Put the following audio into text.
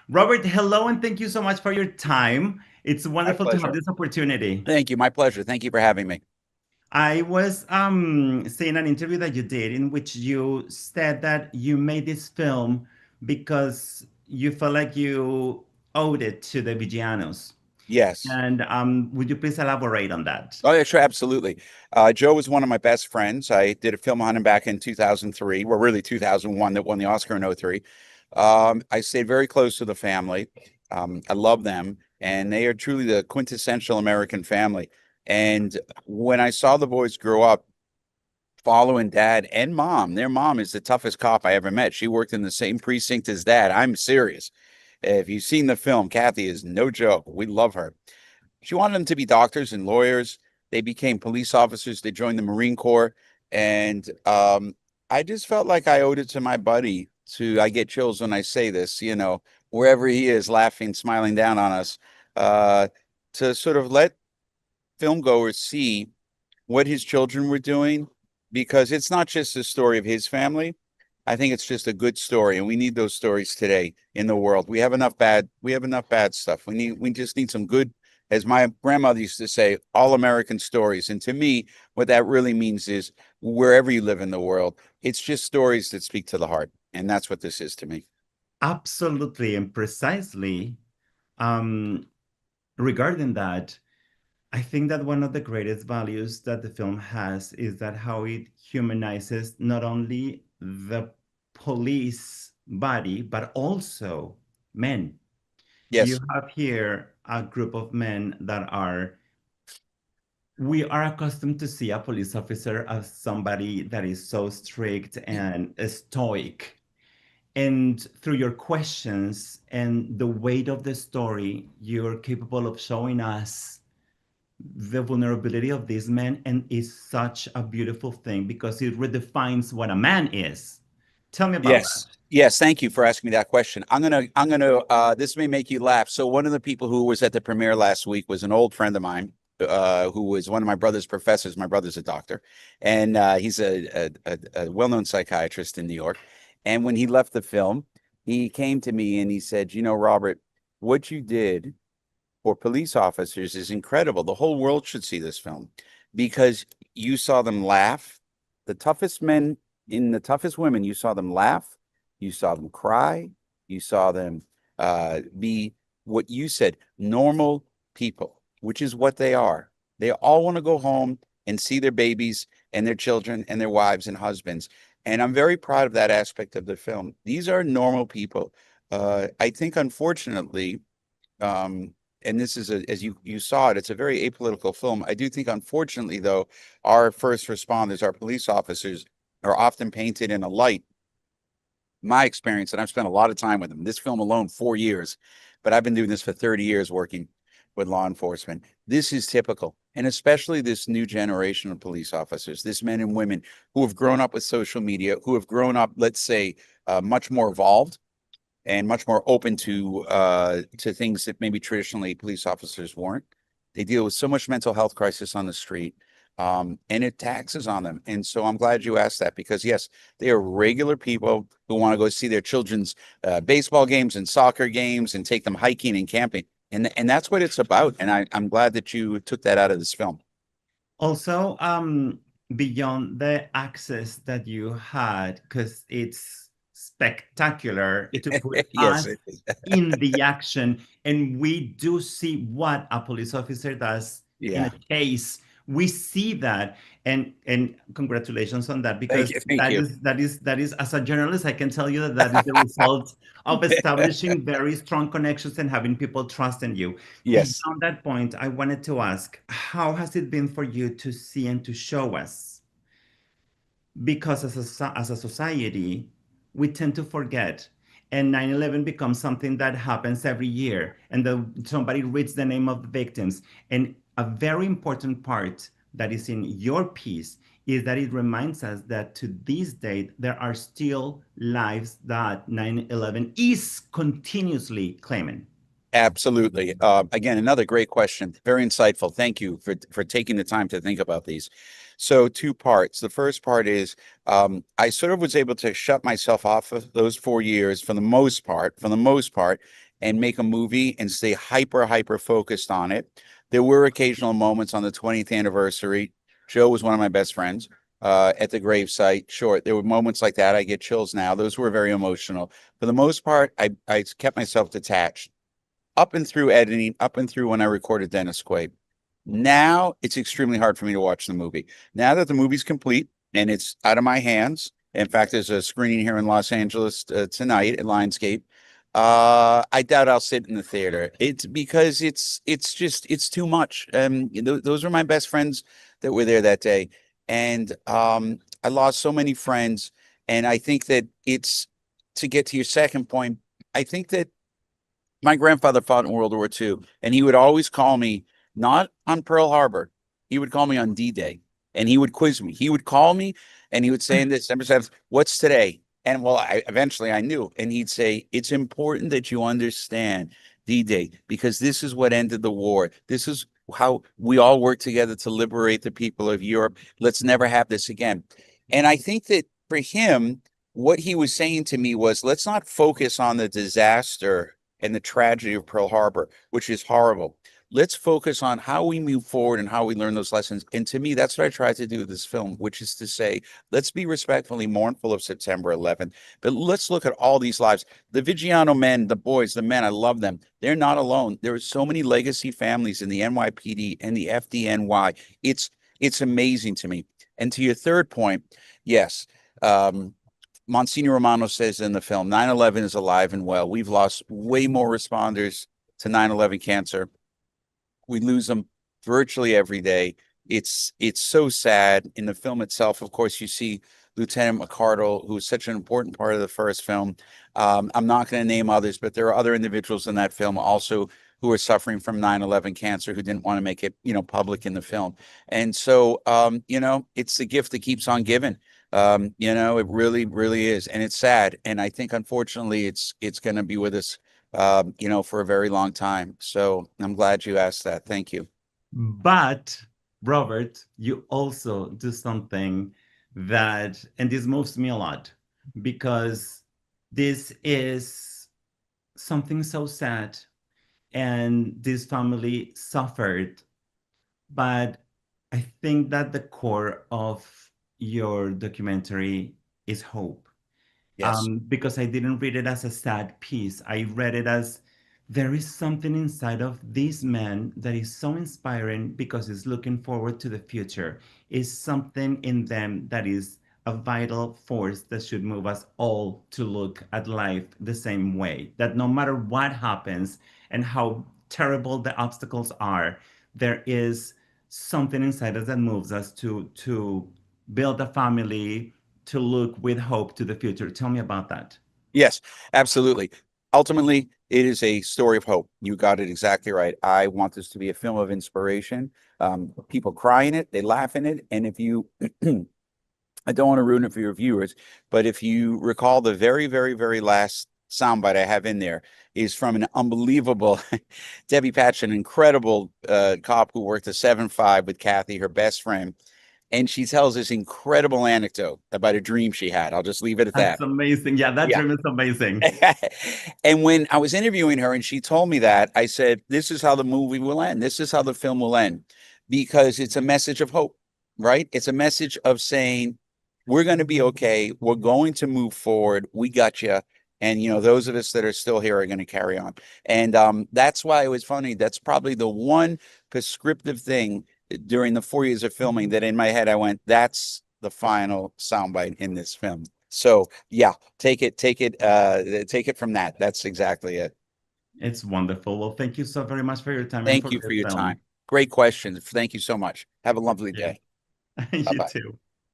Robert, hello, and thank you so much for your time. It's My wonderful to have pleasure. this opportunity. Thank you. My pleasure. Thank you for having me. I was seeing an interview that you did in which you said that you made this film because you felt like you owed it to the Vigianos. Yes. And would you please elaborate on that? Oh, yeah, sure. Absolutely. Joe was one of my best friends. I did a film on him back in 2003, well, really 2001, that won the Oscar in '03. I stayed very close to the family. I love them, and they are truly the quintessential American family. And when I saw the boys grow up, following dad and mom, their mom is the toughest cop I ever met. She worked in the same precinct as dad. I'm serious. If you've seen the film, Kathy is no joke. We love her. She wanted them to be doctors and lawyers. They became police officers. They joined the Marine Corps. And I just felt like I owed it to my buddy to, I get chills when I say this, wherever he is laughing, smiling down on us, uh, to sort of let film goers see what his children were doing, because it's not just the story of his family. I think it's just a good story, and we need those stories today in the world. We have enough bad stuff. We just need some good, as my grandmother used to say, all American stories. And to me, what that really means is wherever you live in the world, it's just stories that speak to the heart. And that's what this is to me. Absolutely and precisely. Um, Regarding that, I think that one of the greatest values that the film has is that how it humanizes not only the police body, but also men. You Yes. have here a group of men that we are accustomed to see a police officer as somebody that is so strict and stoic. And through your questions and the weight of the story, you're capable of showing us the vulnerability of these men, and is such a beautiful thing because it redefines what a man is. Tell me about that. Yes. Yes. Thank you for asking me that question. This may make you laugh. So one of the people who was at the premiere last week was an old friend of mine, who was one of my brother's professors. My brother's a doctor, and he's a well-known psychiatrist in New York. And when he left the film, he came to me and he said, Robert, what you did for police officers is incredible. The whole world should see this film because you saw them laugh. The toughest men in the toughest women, you saw them laugh, you saw them cry, you saw them be what you said, normal people, which is what they are. They all want to go home and see their babies and their children and their wives and husbands. And I'm very proud of that aspect of the film. These are normal people. I think, unfortunately, um, and this is as you saw it, it's a very apolitical film. I do think, unfortunately, though, our first responders, our police officers, are often painted in a light. My experience, and I've spent a lot of time with them. This film alone, 4 years, but I've been doing this for 30 years, working with law enforcement. This is typical, and especially this new generation of police officers, this men and women who have grown up with social media, who have grown up, let's say, much more evolved and much more open to things that maybe traditionally police officers weren't. They deal with so much mental health crisis on the street, and it taxes on them. And so I'm glad you asked that, because yes, they are regular people who want to go see their children's baseball games and soccer games and take them hiking and camping, and that's what it's about. And I'm glad that you took that out of this film. Also, beyond the access that you had, because it's spectacular to put Yes, us in the action, and we do see what a police officer does in a yeah. case. We see that, and congratulations on that, Thank because you, thank you. that is as a journalist, I can tell you that that is the result of establishing very strong connections and having people trust in you. Yes. Beyond that point, I wanted to ask, how has it been for you to see and to show us? Because as a society, we tend to forget. And 9/11 becomes something that happens every year, and somebody reads the name of the victims. And a very important part that is in your piece is that it reminds us that to this date, there are still lives that 9/11 is continuously claiming. Absolutely. Again, another great question. Very insightful. Thank you for taking the time to think about these. So, two parts. The first part is, I sort of was able to shut myself off of those 4 years for the most part, and make a movie and stay hyper focused on it. There were occasional moments on the 20th anniversary. Joe was one of my best friends at the gravesite. Sure, there were moments like that. I get chills now. Those were very emotional. For the most part, I kept myself detached up and through editing, up and through when I recorded Dennis Quaid. Now it's extremely hard for me to watch the movie. Now that the movie's complete and it's out of my hands. In fact, there's a screening here in Los Angeles tonight at LIONSGATE. I doubt I'll sit in the theater. It's because it's too much. Those were my best friends that were there that day, and I lost so many friends. And I think that it's to get to your second point. I think that my grandfather fought in World War II, and he would always call me not on Pearl Harbor. He would call me on D-Day, and he would quiz me. He would call me, and he would say in December 7th, "What's today?" And well, eventually I knew, and he'd say, "It's important that you understand D-Day because this is what ended the war. This is how we all work together to liberate the people of Europe. Let's never have this again." And I think that for him, what he was saying to me was, let's not focus on the disaster and the tragedy of Pearl Harbor, which is horrible. Let's focus on how we move forward and how we learn those lessons. And to me, that's what I tried to do with this film, which is to say, let's be respectfully mournful of September 11th, but let's look at all these lives. The Vigiano men, the boys, the men, I love them. They're not alone. There are so many legacy families in the NYPD and the FDNY. It's amazing to me. And to your third point, yes, Monsignor Romano says in the film, 9/11 is alive and well. We've lost way more responders to 9/11 cancer. We lose them virtually every day. It's so sad. In the film itself, of course, you see Lieutenant McCardle, who is such an important part of the first film. I'm not going to name others, but there are other individuals in that film also who are suffering from 9/11 cancer who didn't want to make it, public in the film. And so, it's the gift that keeps on giving. It really, really is. And it's sad. And I think unfortunately it's going to be with us, for a very long time. So I'm glad you asked that. Thank you. But Robert, you also do something that, and this moves me a lot because this is something so sad, and this family suffered. But I think that the core of your documentary is hope. Yes. Because I didn't read it as a sad piece. I read it as there is something inside of this man that is so inspiring because he's looking forward to the future. Is something in them that is a vital force that should move us all to look at life the same way. That no matter what happens and how terrible the obstacles are, there is something inside us that moves us to build a family, to look with hope to the future. Tell me about that. Yes, absolutely. Ultimately, it is a story of hope. You got it exactly right. I want this to be a film of inspiration. People cry in it, they laugh in it, and if you I don't want to ruin it for your viewers, but if you recall the very, very, very last soundbite I have in there is from an unbelievable Debbie Patch, an incredible cop who worked a 7-5 with Kathy, her best friend. And she tells this incredible anecdote about a dream she had. I'll just leave it at That's that. amazing. Yeah, that Yeah. dream is amazing. And when I was interviewing her and she told me that, I said, this is how the movie will end. This is how the film will end, because it's a message of hope, right? It's a message of saying, we're going to be okay. We're going to move forward. We got you. And, those of us that are still here are going to carry on. And that's why it was funny. That's probably the one prescriptive thing during the 4 years of filming that in my head, I went, that's the final soundbite in this film. So yeah, take it from that. That's exactly it. It's wonderful. Well, thank you so very much for your time and Thank for you for this your time. film. Great questions. Thank you so much. Have a lovely Yeah. day. Bye You bye. too.